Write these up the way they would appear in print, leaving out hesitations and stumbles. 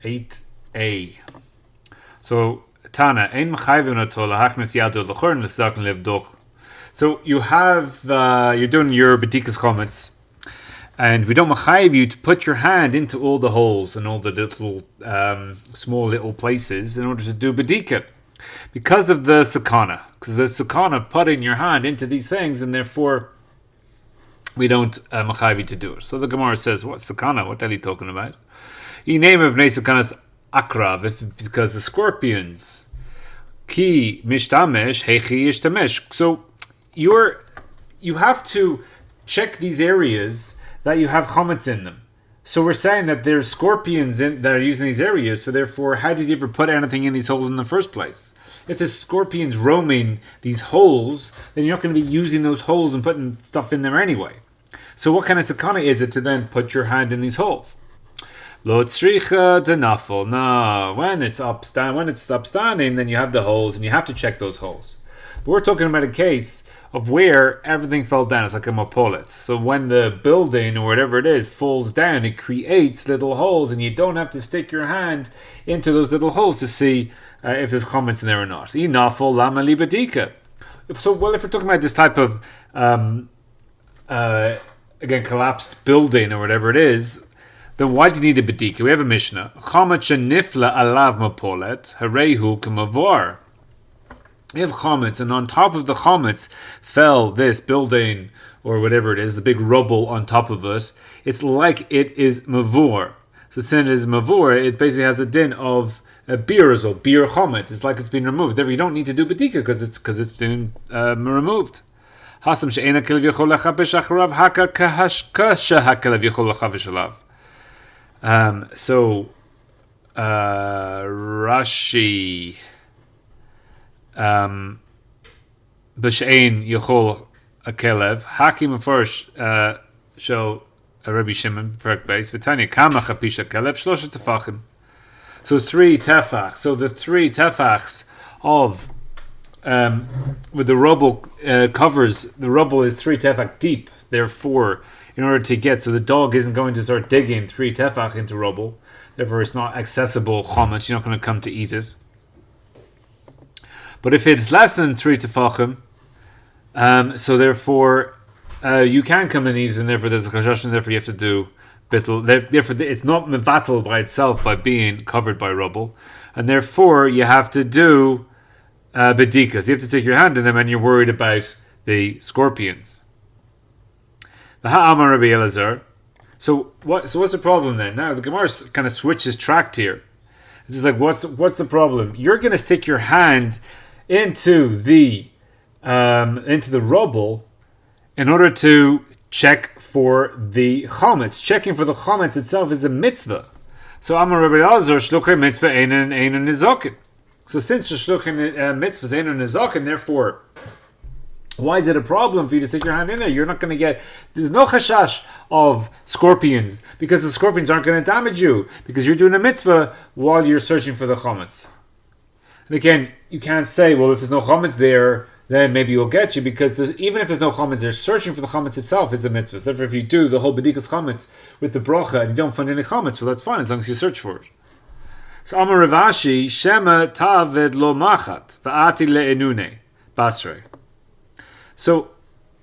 8a. So Tana, ein mechayvim ato lahachnes yado l'chorn l'sakin levdoch. So you have you're doing your bedikas chometz, and we don't mechayiv you to put your hand into all the holes and all the little small little places in order to do bedika, because of the sakana. Because the sakana putting your hand into these things, and therefore we don't mechayiv you to do it. So the Gemara says, "What sakana? What are you talking about?" You name of bnei sakanas akrav, because the scorpions. Ki mishtamesh hechi yishtamesh. So you have to check these areas that you have chometz in them. So we're saying that there's scorpions that are using these areas, so therefore, how did you ever put anything in these holes in the first place? If there's scorpions roaming these holes, then you're not going to be using those holes and putting stuff in there anyway. So what kind of sakana is it to then put your hand in these holes? Lo tzricha denafel. No, when it's upstanding, then you have the holes, and you have to check those holes. But we're talking about a case of where everything fell down. It's like a mapolet. So when the building or whatever it is falls down, it creates little holes, and you don't have to stick your hand into those little holes to see if there's comments in there or not. Inafel lama libadika. So, well, if we're talking about this type of again collapsed building or whatever it is, then why do you need a bedika? We have a Mishnah. Chamet shenifla alav mapolet harehu k'mavor. You have chametz, and on top of the chametz fell this building or whatever it is, the big rubble on top of it. It's like it is mavur. So since it is mavur, it basically has a din of a beer as well, beer chametz. It's like it's been removed. Therefore, you don't need to do bedika because it's been removed. Hasam she'ena kelev yachol lechapesh acharav haka kahashkasha hakelev yachol lechapesh alav. So Rashi. B'shein Yechol Akelev Hakim first show Rabbi Shimon Perk base V'Tanya Kama Chapisha Kelev Shlosha Tefachim. So 3 tefach. So the 3 tefachs of with the rubble covers, the rubble is 3 tefach deep. Therefore, in order to get, so the dog isn't going to start digging 3 tefach into rubble. Therefore, it's not accessible chametz. You're not going to come to eat it. But if it's less than 3 tefachim, so therefore you can come and eat it, and therefore there's a kashash, and therefore you have to do bittul. Therefore, it's not mevatel by itself by being covered by rubble, and therefore you have to do bedikas. You have to stick your hand in them, and you're worried about the scorpions. The ha'amar Rabbi Elazar. So what's the problem then? Now the Gemara kind of switches track here. This is like, what's the problem? You're going to stick your hand into the rubble in order to check for the chometz. Checking for the chometz itself is a mitzvah. So Amar Rabbi Elazar shluchei mitzvah einen nizokin. So since the shluchei mitzvah is einen nizokin, therefore, why is it a problem for you to stick your hand in there? You're not going to get. There's no chashash of scorpions because the scorpions aren't going to damage you because you're doing a mitzvah while you're searching for the chometz. And again, you can't say, well, if there's no chometz there, then maybe you'll get you, because even if there's no chometz there, searching for the chometz itself is a mitzvah. Therefore, if you do the whole bedikas chometz with the bracha and you don't find any chometz, well, that's fine as long as you search for it. So Amar Rav Ashi, Shema taved lo machat va'ati le'enune basrei. So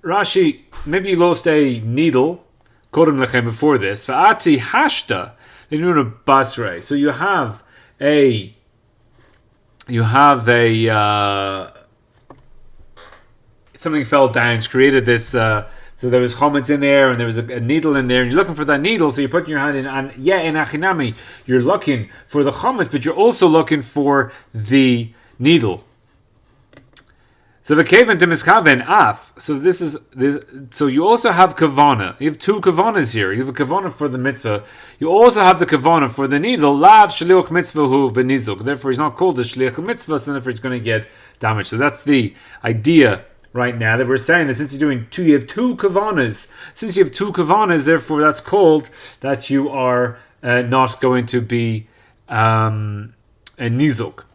Rashi, maybe you lost a needle, kodem lechem, before this. Va'ati hashta le'enune basrei. So you have a something fell down, it's created this, so there was chometz in there, and there was a needle in there, and you're looking for that needle, so you're putting your hand in, and in achinami, you're looking for the chometz, but you're also looking for the needle. So the kaven to miskaven af. So this is this. So you also have kavana. You have 2 kavanas here. You have a kavana for the mitzvah. You also have the kavana for the needle. Lav shliach mitzvah hu benizuk. Therefore, he's not called a shliach mitzvah, so therefore he's going to get damaged. So that's the idea right now that we're saying that since you're doing 2, you have 2 kavanas. Since you have 2 kavanas, therefore that's called that you are not going to be a nizuk.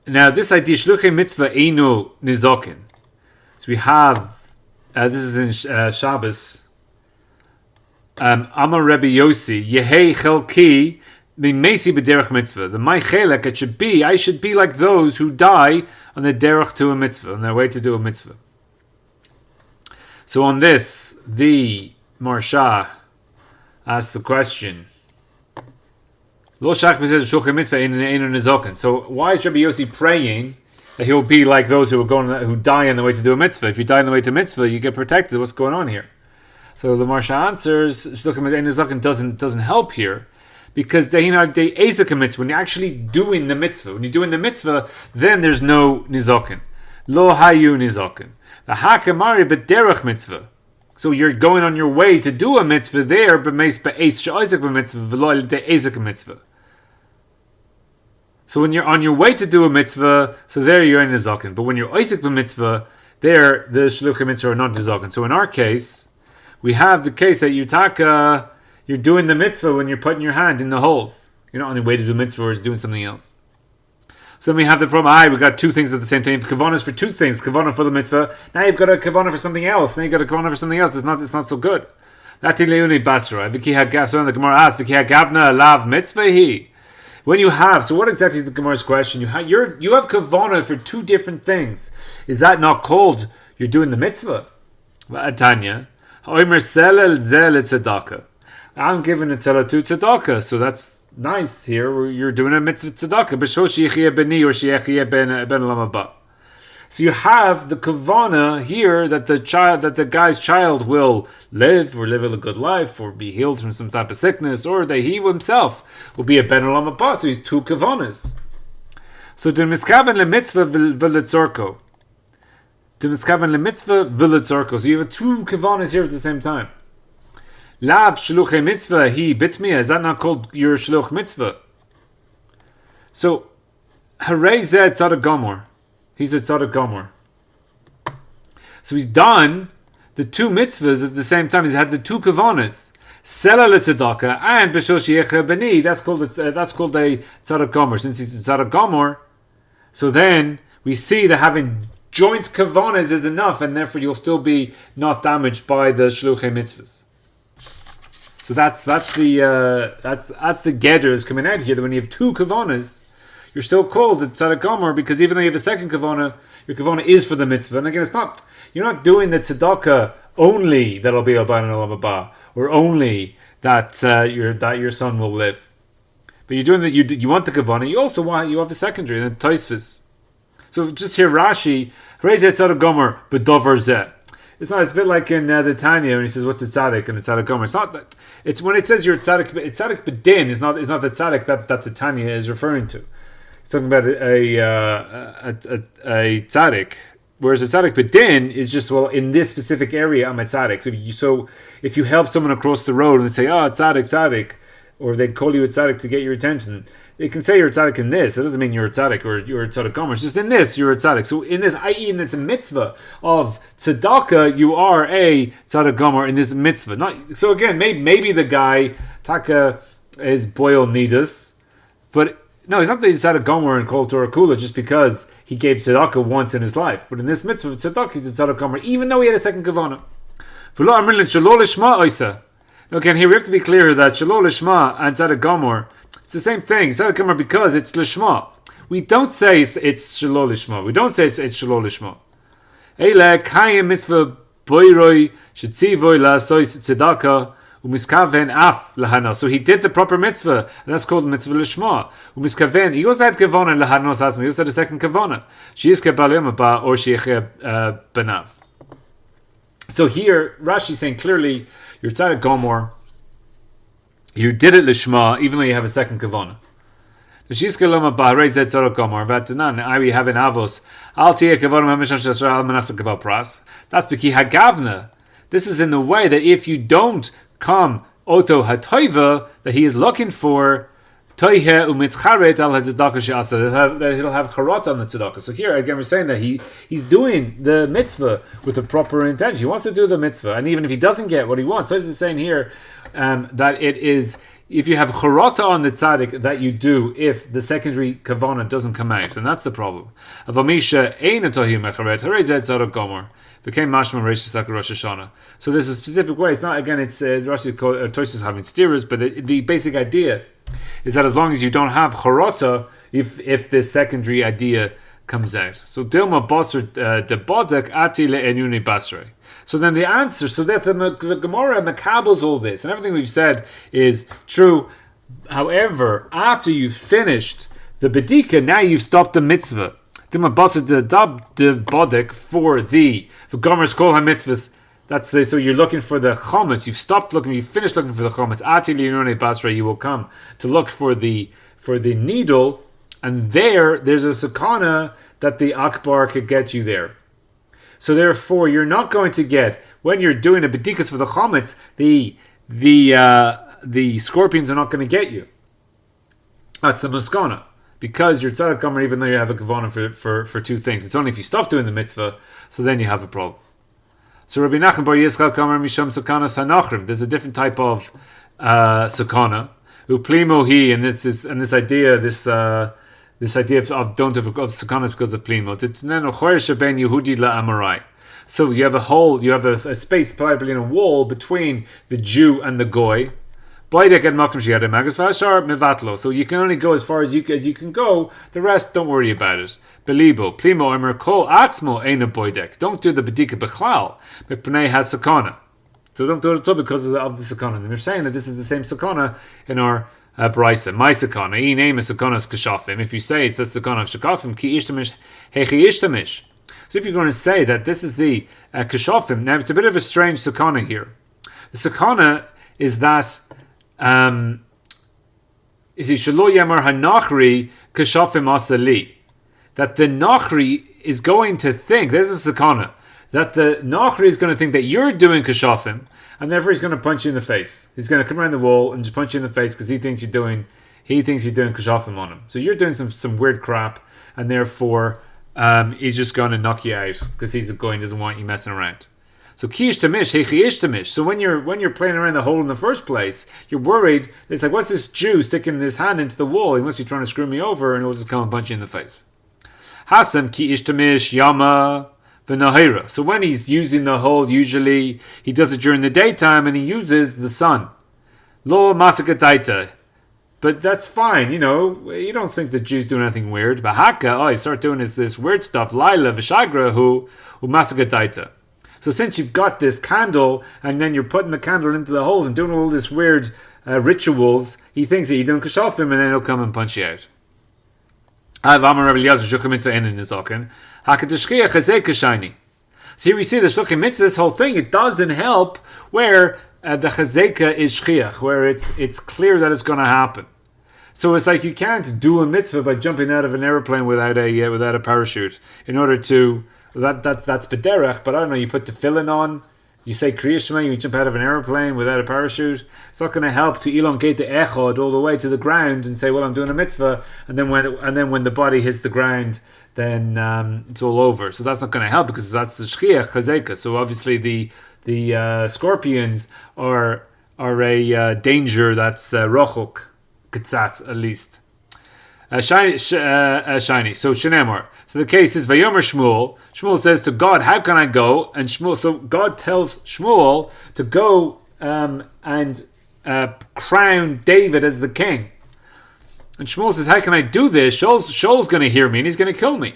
Now, this idea, shluchei mitzvah einu nizokin. So we have, this is in Shabbos. Amar Rebbe Yossi, Yehei Chelki Mimesi B'derech Mitzvah. The my chelek, it should be, I should be like those who die on the derech to a mitzvah, on their way to do a mitzvah. So on this, the Marsha asked the question, Lo shach b'zeh shulchan mitzvah ein nizoken. So why is Rebbe Yossi praying that he'll be like those who die on the way to do a mitzvah? If you die on the way to mitzvah, you get protected. What's going on here? So the Marsha answers, shulchan mitzvah ein nizoken doesn't help here, because they ezek mitzvah. When you're actually doing the mitzvah, when you're doing the mitzvah, then there's no nizoken. Lo hayu nizoken. The hakamari b'derech mitzvah. So you're going on your way to do a mitzvah there, but meis be'ez she'ezek b'mitzvah v'lo de ezek mitzvah. So when you're on your way to do a mitzvah, so there you're in nizoken. But when you're ezek b'mitzvah, there the shluchim mitzvah are not nizoken. So in our case, we have the case that you're doing the mitzvah when you're putting your hand in the holes. You're not on your way to do mitzvah or doing something else. So then we have the problem, we got two things at the same time. Kavanas for two things. Kavana for the mitzvah. Now you've got a kavana for something else. Now you've got a kavana for something else. It's not so good. So the Gemara asks, lav mitzvah. When you have, so what exactly is the Gemara's question? You have kavana for two different things. Is that not called you're doing the mitzvah? Tanya, I'm giving it to tzedakah, so that's nice here. You're doing a mitzvah tzedakah. So you have the kavana here that the guy's child will live a good life, or be healed from some type of sickness, or that he himself will be a ben olam haba. So he's two kavanas. So the miskaven lemitzvah v'letzorko. The miskaven lemitzvah v'letzorko. So you have two kavanas here at the same time. Lav shluchei mitzvah he bitmiya. Is that not called your shluch mitzvah? So harei zeh tzaddik gomor. He's a tzaddik gomor. So he's done the two mitzvahs at the same time. He's had the two kavanas, sela letzedakah and b'shul sheyecha b'ni. That's called a tzaddik gomor. Since he's a tzaddik gomor, so then we see that having joint kavanas is enough, and therefore you'll still be not damaged by the shluchei mitzvahs. So that's the gedder is coming out here, that when you have two kavanas, you're still called a tzaddik gomor, because even though you have a second kavana, your kavana is for the mitzvah. And again, you're not doing the tzedakah only that'll be al ban olam haba, or only that your son will live. But you're doing that. You want the kavana. You have the secondary, the tosfos. So just here Rashi, reis tzaddik gomor b'dover zeh. It's a bit like in the Tanya when he says, "What's a tzaddik?" and the tzaddik gomer. It's not that. It's when it says you're tzaddik. It's tzaddik b'din. Is not the tzaddik that the Tanya is referring to. It's talking about a tzaddik, whereas a tzaddik b'din is just, well, in this specific area I'm a tzaddik. So if you help someone across the road and they say, "Oh, tzaddik," or they call you a tzaddik to get your attention, they can say you're a tzaddik in this. That doesn't mean you're a tzaddik or you're a tzaddik gomer. It's just in this you're a tzaddik. So in this, i.e. in this mitzvah of tzedakah, you are a tzaddik gomer in this mitzvah. So again, maybe the guy taka is boil nidus, but no, it's not that he's tzaddik gomer and called Torah Kula just because he gave tzedakah once in his life. But in this mitzvah of tzedakah, he's a tzaddik gomer, even though he had a second kavana. Again, here we have to be clear that Shalol Lishma and Tzaddik Gomor, it's the same thing. Tzaddik Gomor because it's Lishma. We don't say it's Shalol Lishma. We don't say it's Shalol Lishma. Eile Kayim Mitzvah Boiroi Shetzivoy La'asois Tzedakah Umiskaven Af Lahana. So he did the proper mitzvah, and that's called Mitzvah Lishma. Umiskaven, he also had Kavana Lahanos Asma. He also had a second Kavana. Sheyizke B'Alim Haba or Sheyecheh B'Nav. So here, Rashi is saying clearly, you're tzaddik gomor. You did it lishma, even though you have a second kavana. We have in avos. That's b'ki hagavna. This is in the way that if you don't come oto hatoiva, that he is looking for toihe umitcharet al hatzedakah she'asa, that he'll have charot on the tzedakah. So here again we're saying that he's doing the mitzvah with the proper intention. He wants to do the mitzvah, and even if he doesn't get what he wants, so he's saying here that it is, if you have charata on the tzaddik, that you do if the secondary kavana doesn't come out, and that's the problem. Became mashma Rosh Hashanah. So there's a specific way. It's not, again, it's Rashi Toshis having steerers, but the basic idea is that as long as you don't have chorota, if the secondary idea comes out. So Dilma Basr de Bodek Ati le'enuni Basre. So then the answer, so that the Gemara makabels all this, and everything we've said is true. However, after you've finished the bedika, now you've stopped the mitzvah. Dilma Basr de Bodek for the Gomer's Kol HaMitzvahs. So you're looking for the chometz. You've stopped looking. You've finished looking for the chometz. Ati le'enuni Basre. You will come to look for the needle. And there's a sakana that the akbar could get you there. So therefore, you're not going to get, when you're doing a bedikas for the chometz, the scorpions are not going to get you. That's the maskana. Because you're tzaddik gomer, even though you have a kavana for two things. It's only if you stop doing the mitzvah, so then you have a problem. So Rabbi Nachman bar Yitzchak Kamer Misham Sakanas Hanachrim. There's a different type of sakana. Uplimo hi, and this idea of don't have sakanas because of plimo. So you have a space probably in a wall between the Jew and the goy. So you can only go as far as you can go. The rest, don't worry about it. Belibo plimo emer kol atzmo eina boydek. Don't do the bedika bechlal. Mepnei has sakana. So don't do it at all because of the sakana. And they're saying that this is the same sakana in our Brisa. My sakana. He name is sakanas kashafim. If you say it's the sakana of shakafim, ki ishtamish, hechi ishtamish. So if you're going to say that this is the kashafim, now it's a bit of a strange sakana here. The sakana is that is shelo yamar hanachri kashafim asali. That the nachri is going to think, there's a sakana, that the nachri is going to think that you're doing kashafim, and therefore he's going to punch you in the face. He's going to come around the wall and just punch you in the face because he thinks you're doing kashafim on him. So you're doing some weird crap, and therefore he's just going to knock you out because he's going, doesn't want you messing around. So ki ishtamish, hechi ishtamish. So when you're playing around the hole in the first place, you're worried. It's like, what's this Jew sticking his hand into the wall? He must be trying to screw me over, and he'll just come and punch you in the face. Hasan ki ishtamish yama. So when he's using the hole, usually he does it during the daytime and he uses the sun. Lo masakataita. But that's fine, you don't think the Jews doing anything weird. But haka, he start doing this weird stuff. Laila v'shagra hu masakataita. So since you've got this candle and then you're putting the candle into the holes and doing all this weird rituals, he thinks that you're doing kashafim and then he'll come and punch you out. So here we see the shluchim mitzvah, this whole thing, it doesn't help where the chazeka is shchiach, where it's clear that it's going to happen. So it's like you can't do a mitzvah by jumping out of an airplane without a parachute. In order to that's bederach, but I don't know. You put tefillin on, you say Kriya Shema, you jump out of an airplane without a parachute. It's not going to help to elongate the echod all the way to the ground and say, well, I'm doing a mitzvah, and then when the body hits the ground, then it's all over. So that's not going to help because that's the shchiach chazeka. So obviously the scorpions are a danger that's rochuk ketzat at least. Shiny. So Shenemar. So the case is Vayomer Shmuel. Shmuel says to God, "How can I go?" And so God tells Shmuel to go and crown David as the king. And Shmuel says, "How can I do this? Shaul's going to hear me and he's going to kill me."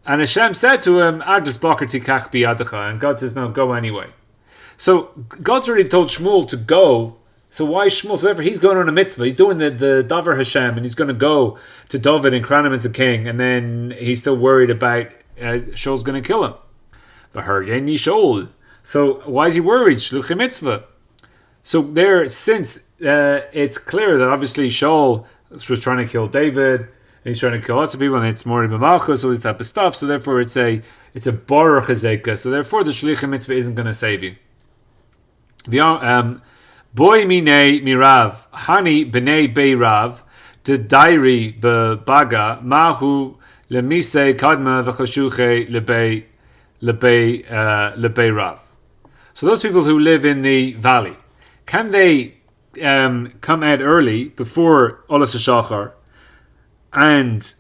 And Hashem said to him, "Agdas Baker tikach biyadacha," and God says, "No, go anyway." So God's already told Shmuel to go. So why Shmuel? So therefore he's going on a mitzvah. He's doing the Davar Hashem, and he's going to go to David and crown him as the king. And then he's still worried about Shaul's going to kill him. V'hargeni Shaul. So why is he worried? Shluchim mitzvah. So there, since it's clear that obviously Shaul was trying to kill David, and he's trying to kill lots of people, and it's Mori B'malchus, all this type of stuff. So therefore it's a baruch chazeka. So therefore the shluchim mitzvah isn't going to save you. Boy minei mirav hani b'nei beirav de dairi bebaga mahu lemise kadma v'chashuche lebei rav. So those people who live in the valley, can they come out early before Olas HaShachar and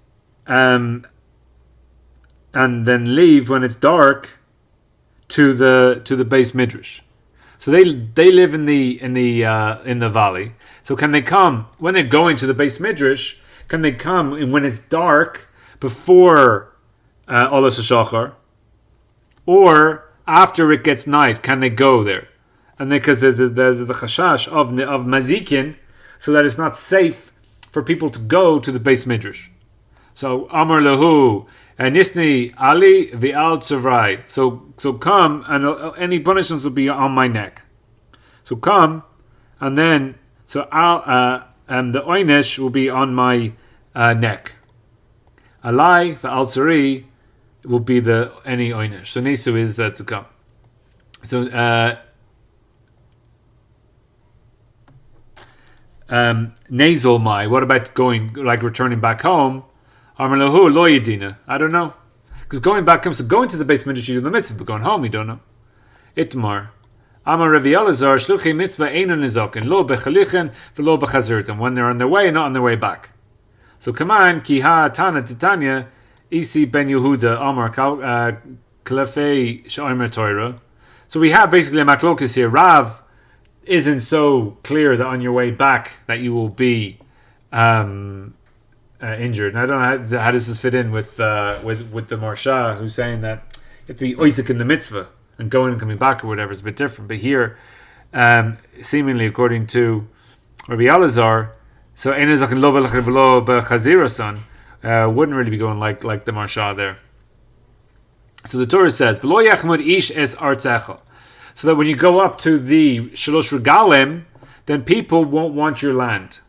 then leave when it's dark to the base midrash. So they live in the valley. So can they come when they're going to the base midrash? Can they come when it's dark before Olas HaShachar, or after it gets night? Can they go there? And because there's the chashash of mazikin, so that it's not safe for people to go to the base midrash. So Amar Lahu Nisni Ali Vi'al Tzavrai. So come, and any punishments will be on my neck. So come, and then the oynesh will be on my neck. Alai Vi'al Tzari will be the any oynesh. So Nisu is to come. So nasal mai. What about going, like returning back home? Amrlahu lo yedina. I don't know, because going back home. So going to the base midrash, you do the mitzvah, but going home, you don't know. Itmar. Amar Rav Elazar shluchi mitzvah einu nizokin lo bechalichen v'lo bechazirtim, when they're on their way, not on their way back. So come on, ki ha tana titanya isi ben Yehuda Amar kalefei sha'omer Torah. So we have basically a maklokus here. Rav isn't so clear that on your way back that you will be injured. And I don't know how does this fit in with the Marsha, who's saying that you have to be oisik in the mitzvah and going and coming back or whatever is a bit different. But here, seemingly according to Rabbi Elazar, so wouldn't really be going like the Marsha there. So the Torah says, "V'lo yachmud ish es artzecha," so that when you go up to the Shalosh Regalim, then people won't want your land.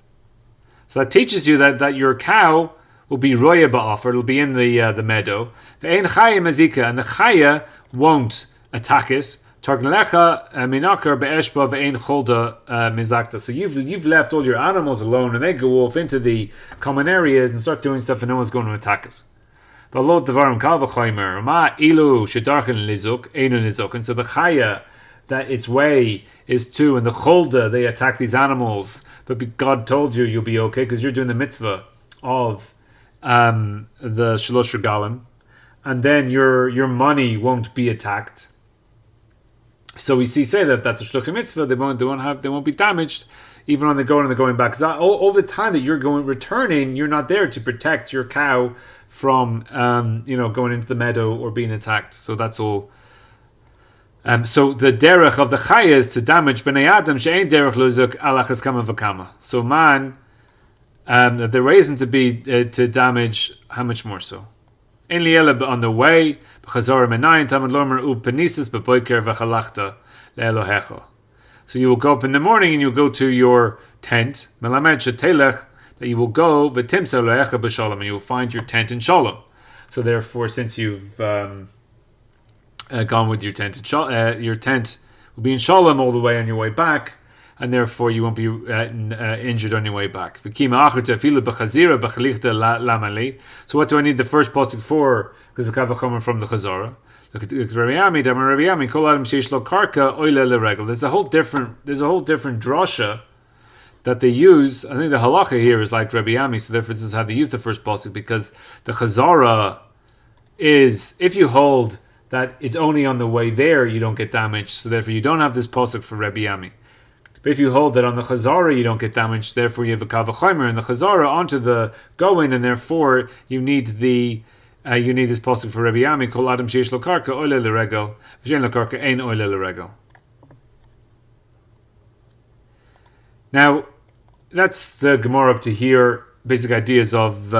So that teaches you that your cow will be roya ba'afar, it'll be in the meadow. Ve'ein chaya mazika, and the chaya won't attack it. Targnelecha minakar be'eshba ve'ein cholda mizakta. So you've left all your animals alone, and they go off into the common areas and start doing stuff, and no one's going to attack it. So the chaya, that its way is to, and the cholda, they attack these animals, but God told you you'll be okay because you're doing the mitzvah of the Shalosh Regalim, and then your money won't be attacked. So we say that the Shluchim mitzvah, they won't be damaged even on the going and the going back. Because all the time that you're returning, you're not there to protect your cow from going into the meadow or being attacked. So that's all. So the derech of the chaya is to damage b'nei adam she'ein derech luzuk alachas kama v'kama. So man, the reason to be to damage, how much more so? Ein li'ela on the way b'chazor menayin tamad lomer uv penisis b'boiker v'chalachta le'elohecha. So you will go up in the morning and you will go to your tent melamed shetelech, that you will go v'timsa lohecha b'shalom, and you will find your tent in shalom. So therefore, since you've gone with your tent will be in shalom all the way on your way back, and therefore you won't be injured on your way back. So what do I need the first pasuk for? Because the kavanas from the chazara. There's a whole different drasha that they use. I think the halacha here is like Rabbi Ami, so therefore this is how they use the first pasuk, because the chazara is, if you hold that it's only on the way there you don't get damaged, so therefore you don't have this pasuk for Rabbi Ami. But if you hold that on the chazara you don't get damaged, therefore you have a kavanas in the chazara onto the going, and therefore you need this pasuk for Rabbi Ami. Kol adam sheish lo karka oile l'regel, v'shein lo karka ein oile l'regel. Now, that's the Gemara up to here. Basic ideas of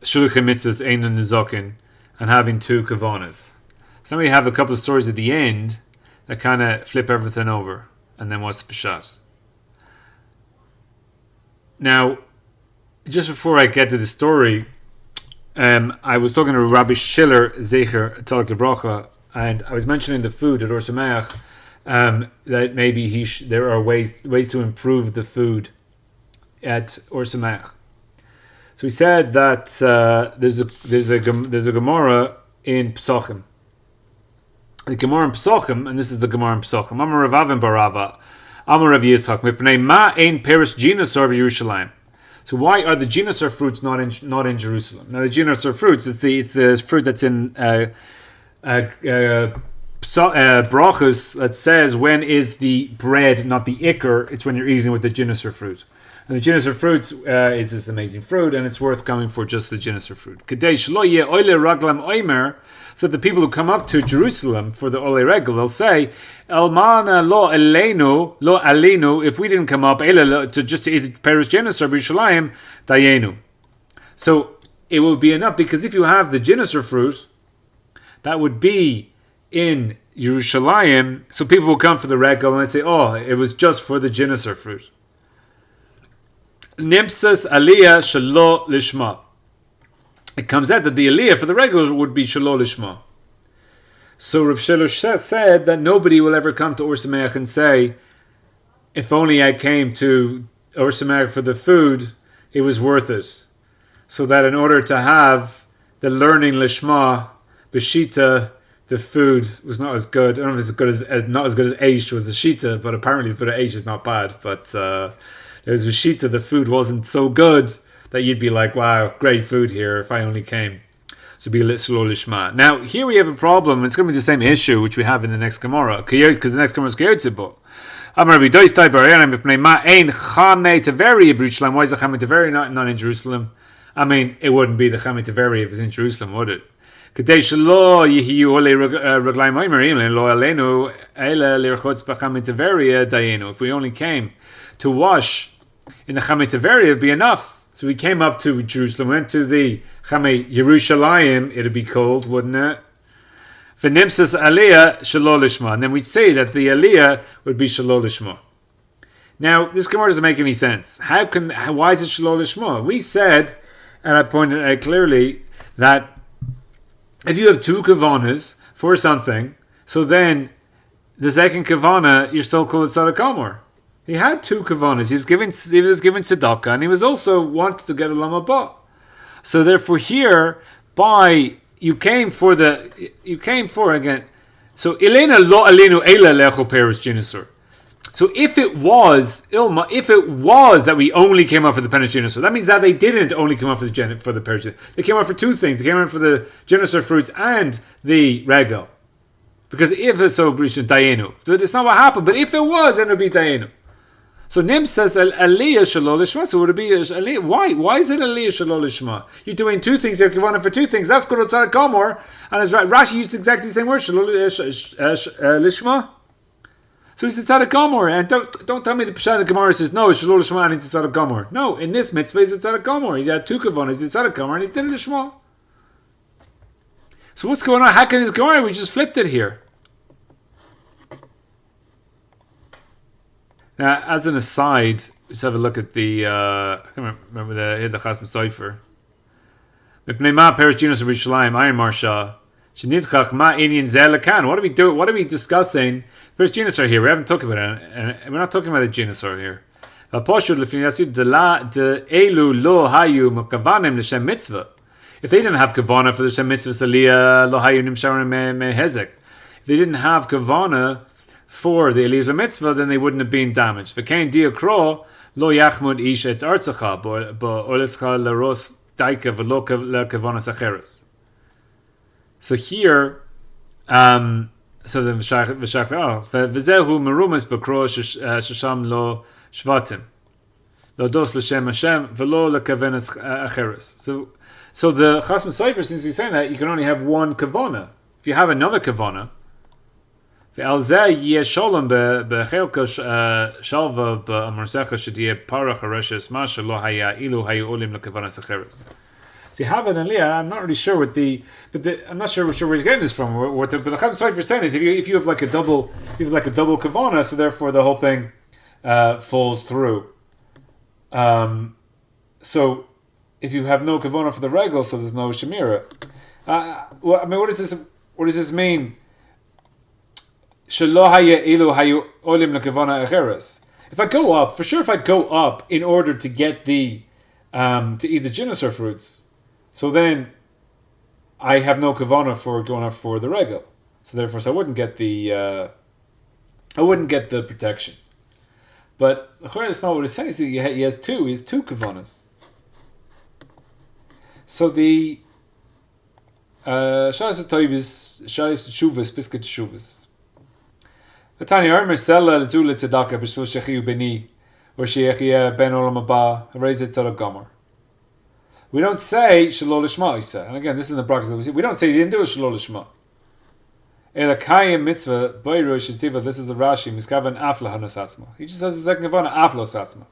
Shuluchim mitzvahs einu nizokin and having two kavanas. So we have a couple of stories at the end that kind of flip everything over, and then what's the pshat? Now, just before I get to the story, I was talking to Rabbi Schiller Zecher Tzalak Lebracha, and I was mentioning the food at Or Sameach, that maybe there are ways to improve the food at Or Sameach. So he said that there's a Gemara in Psachim. The Gemara in Pesachim, and this is the Gemara in Pesachim. Amar Ravavim Barava, Amar Rav Yitzchak, Mipnei Ma Ein Perish Gina Sor Yerushalayim. So why are the genus or fruits not in Jerusalem? Now the genus or fruits is the fruit that's in brachas that says when is the bread not the ikar, it's when you're eating with the genus or fruit. And the genus of fruits is this amazing fruit, and it's worth going for just the genus of fruit. So the people who come up to Jerusalem for the Ole Regel, they'll say, Elmana lo elenu, lo alinu, if we didn't come up to eat Peros genus or B'Yishalayim, dayenu. So it will be enough, because if you have the genus of fruit, that would be in Yerushalayim, so people will come for the Regel and they say, oh, it was just for the genus of fruit. Nimsas aliyah shelo lishma. It comes out that the aliyah for the regular would be shelo lishma. So Rav Shlosh said that nobody will ever come to Or Sameach and say, if only I came to Or Sameach for the food, it was worth it. So that in order to have the learning lishma, b'shita, the food was not as good. I don't know if it's not as good as Eish was the shita, but apparently for the Eish is not bad. But it was Vishita, the food wasn't so good that you'd be like, wow, great food here if I only came. So be a little slow lishma. Now, here we have a problem. It's going to be the same issue which we have in the next Gemara, because the next Gemara is Kiyotzibo. Why is the Chame Taveri not in Jerusalem? I mean, it wouldn't be the Chame Taveri if it's in Jerusalem, would it? If we only came to wash in the Chame Taveri, it'd be enough. So we came up to Jerusalem, went to the Chame Yerushalayim, it'd be cold, wouldn't it? V'nimsas aliyah shelo lishma. And then we'd say that the aliyah would be shelo lishma. Now, this Gemara doesn't make any sense. Why is it shelo lishma? We said, and I pointed out clearly, that if you have two kavanas for something, so then the second kavana, you're still called tzaddik kamor. He had two kavanas. He was given tzedakah, and he was also wanted to get a lama ba. So therefore, here you came for again. So Elena lo alinu ela lecho peros genusur. So if it was that we only came out for the peros genusur, that means that they didn't only come out for the peros. They came out for two things. They came out for the genusur fruits and the regel. Because if it's so dayenu, it's not what happened. But if it was, then it would be dayenu. So Nim says aliyah shelo lishma. So would it be aliyah? Why is it aliyah shelo lishma? You're doing two things. You're given for two things. That's called tzaddik kamor, and as Rashi used exactly the same word shelo lishma. So it's tzaddik kamor, and don't tell me the Pesach the Gemara says no, it's shelo lishma and it's tzaddik kamor. No, in this mitzvah it's tzaddik kamor. He had two kavanas, it's tzaddik kamor, and he did it lishma. So what's going on? How can this Gemara? We just flipped it here. Now, as an aside, let's have a look at the. I can't remember the Chasm Sopher. What are we doing? What are we discussing? First genus here. We haven't talked about it, and we're not talking about the genus here. If they didn't have kavana for the shem mitzvah saliyah lo hayu nimsharim mehezek. If they didn't have kavana for the Eliezer mitzvah, then they wouldn't have been damaged. V'kein diakro lo yachmud ish etz artzacha bo'olescha laros daika v'lo lekavanas acheres. So here, so the v'shach v'zehu merumas b'kro shesham lo shvatim lo dos l'shem Hashem v'lo lekavanas acheres. So the Chasm Sopher seems to be saying that you can only have one kavana. If you have another kavana, ועל זה יהיה שולם בחלקו שלווה במרסכה שתהיה פרח הרשס מה שלא היה אילו היו עולים לכוונת אחרת. So you have an aliyah. I'm not really sure I'm not sure where he's getting this from. But the Chasm Sopher is saying is if you have like a double kavana, so therefore the whole thing falls through. So if you have no kavana for the regel, so there's no shemira. What does this mean? If I go up, for sure, if I go up in order to get to eat the genus or fruits, so then I have no kavana for going up for the regel. So therefore, I wouldn't get the protection. But that's not what it's saying. He has two kavanas. So the Shalas Toivis, Shalas Tshuvas, Psky Tshuvas. Atani Armer Sella Zula Tzedaka B'Shvul Shechiu Beni or Sheyechia Ben Olam Haba Harezet Tzara Gomer. We don't say Shalol Lishma Isa. And again, this is in the brackets that we see. We don't say you didn't do a Shalol Lishma. Elakayim mitzvah Boiru Shetziva. This is the Rashi Miskavan Afla Hanos Atzma. He just says the second kavana Aflos Atzma.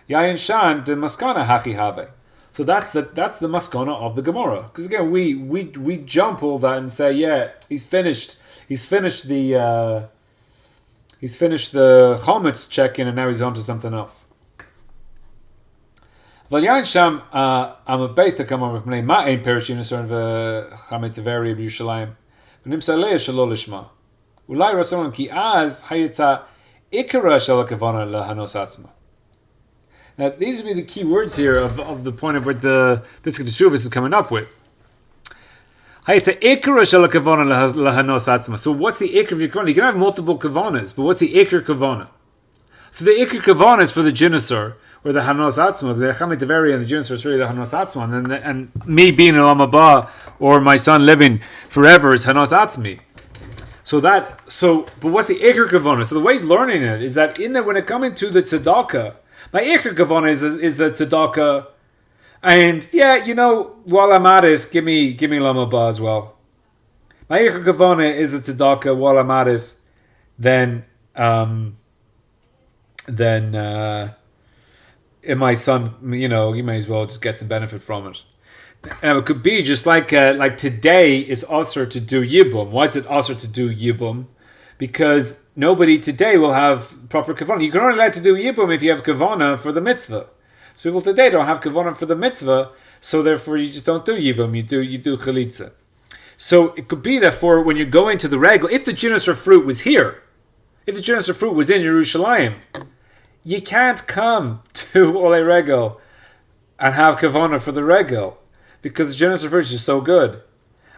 Yayin Shan de Maskana Haki Habe. So that's the maskana of the Gemara. Because again, we jump all that and say, yeah, he's finished the chometz check-in and now he's on to something else. But yain sham am a base to come on with ma ein perishim nesern v'chamet teveri b'Yushalayim v'nim salei shelo lishma ulai rason ki az hayetza ikara shel kavana lahanos atzma. Now, these would be the key words here of the point of what the Psky Teshuvah is coming up with. So what's the ikr of your kavana? You can have multiple kavanas, but what's the ikr kavana? So the ikr kavana is for the jinasur, or the hanos atzma, the chamit teveri and the jinasur is really the hanos atzma, and me being an olam haba, or my son living forever is hanos atzmi. But what's the ikr kavana? So the way learning it is that when it comes to the tzedakah, my ikr kavana is the tzedakah, and while I'm at it, give me lama ba as well. My ikr kavana is the tzedakah. While I'm at it, then my son, you may as well just get some benefit from it. And it could be just like today is also to do yibum. Why is it also to do yibum? Because nobody today will have proper kavana. You can only allowed to do yibum if you have kavana for the mitzvah. So people today don't have kavana for the mitzvah, so therefore you just don't do yibum. You do chalitza. So it could be that for when you're going to the regel, if the jinus or fruit was here, if the jinus or fruit was in Yerushalayim, you can't come to Olei Regel and have kavana for the regel because the jinus or fruit is just so good.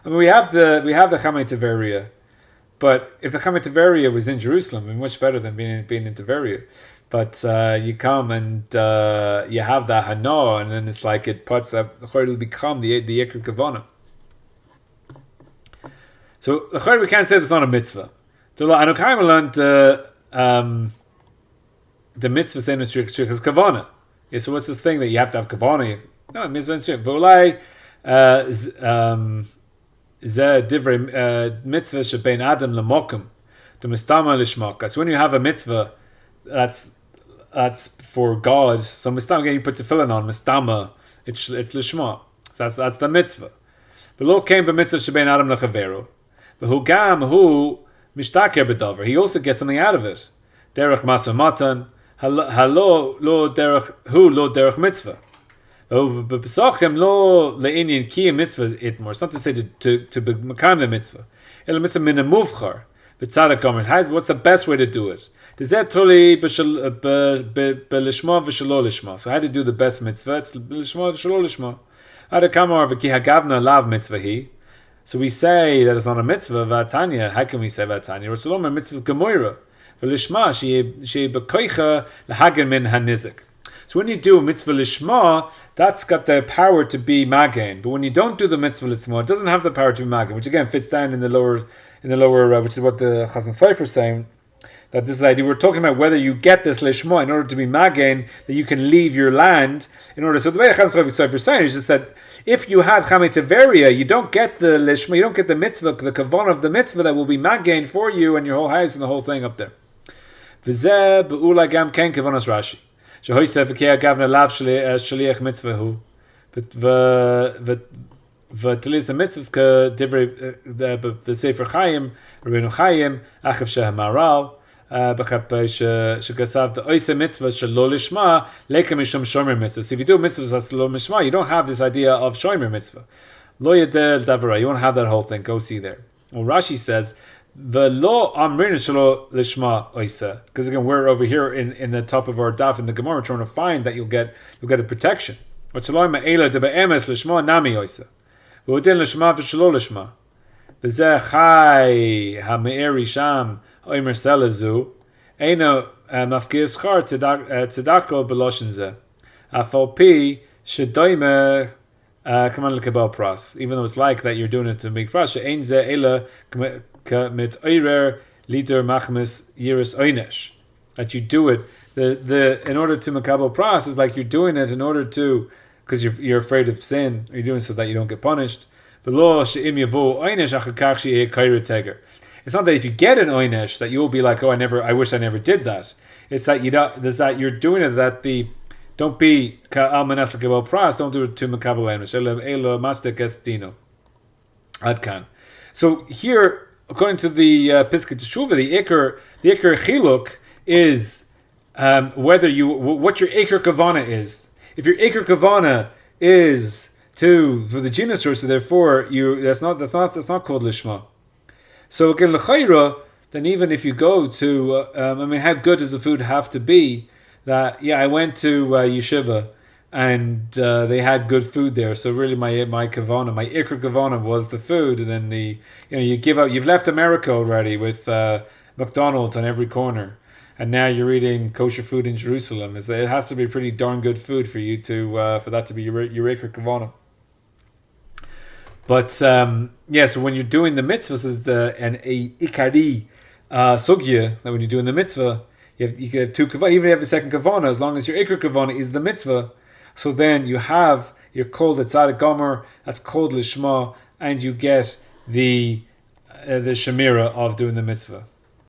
I mean, we have the Chamei Teveria. But if the Chamet Teveria was in Jerusalem, it'd be much better than being in Teveria. But you come and you have the Hana, and then it's like it puts that it'll become the Yekir Kavana. So we can't say that's not a mitzvah. So Anukaim learned the mitzvah same as strict as Kavana. Yeah, so what's this thing that you have to have Kavana? No, mitzvah and strict. V'olai mitzvah shebein adam lemokum to mistama lishmak. So when you have a mitzvah, that's for God. So mistama, again, you put tefillin on mistama. It's lishma. So that's the mitzvah. But lo came be mitzvah shebein adam lechaveru. But hu gam hu mishtaker bedover. He also gets something out of it. Derech masa matan halo lo derech mitzvah. But Pesachim lo le'inyan ki mitzvah itmor. It's not to say to become the mitzvah. El mitzvah min amuvchar. B'tzadak omer. What's the best way to do it? Does that totally b'lishma v'shalo lishma? So how to do the best mitzvah? It's b'lishma v'shalo lishma. How to come over ki hagavna lav mitzvah hi. So we say that it's not a mitzvah. V'atanya. How can we say v'atanya? Ratzalom mitzvah is gemoira. V'lishma she b'koicha l'hagen min hanizik. So when you do a mitzvah lishma, that's got the power to be magen. But when you don't do the mitzvah lishma, it doesn't have the power to be magen, which again fits down in the lower, which is what the Chazon Sopher is saying. That this is the idea. We're talking about whether you get this lishma in order to be magen, that you can leave your land in order. So the way the Chazon Sopher is saying is just that if you had chamei teveria, you don't get the lishma, you don't get the mitzvah, the kavanah of the mitzvah that will be magen for you and your whole house and the whole thing up there. V'zeh be'ula gam ken kavanas Rashi. Shehoysef v'kei gavna lav shaliach mitzvah hu, v'telis mitzvahs ka divrei the Sefer Chaim, Rabbeinu Chaim, achav shehamaral, b'chap shekasav the oise mitzvah shelo lishma leika mishum shomer mitzvah. So if you do mitzvahs that's lo lishma, you don't have this idea of shomer mitzvah. Lo yedel davara, you won't have that whole thing. Go see there. Well, Rashi says. The law amrin shelo lishma oisa, because again we're over here in the top of our daf in the Gemara trying to find that you'll get the protection. Or tzaloi ma'ela de be'emes lishma nami oisa, v'udin lishma v'shelo lishma, v'zeh chai ha'me'eri sham oimer selazu, eino mafkir schar tzedako b'loshen zeh, afal pi shedoime kaman lekabel pras. Even though it's like that you're doing it to make pras. She'ein ze ela mit oirer liter machmes yiris oynesh. That you do it. In order to makabel pras is like you're doing it in order to, because you're afraid of sin. You're doing it so that you don't get punished. It's not that if you get an oynesh that you'll be like, oh, I wish I never did that. It's that you're doing it that don't be almanas lekabel pras. Don't do it to makabel oynesh. Elo mastek estino. Adkan. So here, according to the Psqi Teshuvah, the ikar chiluk is what your ikar kavana is. If your ikar kavana is for the genus source, so therefore that's not called lishma. So again, l'chayra, then even if you go to, how good does the food have to be? That I went to yeshiva and they had good food there. So really, my kavana, my ikar kavana was the food, and then you give up. You've left America already with McDonald's on every corner, and now you're eating kosher food in Jerusalem. It has to be pretty darn good food for you to for that to be your ikar kavana. But so when you're doing the mitzvah, so an ikari sugya, that when you're doing the mitzvah, you have two kavanas, even if you have a second kavana, as long as your ikar kavana is the mitzvah, so then you're called a tzaddik gomer, that's called lishma, and you get the shemira of doing the mitzvah.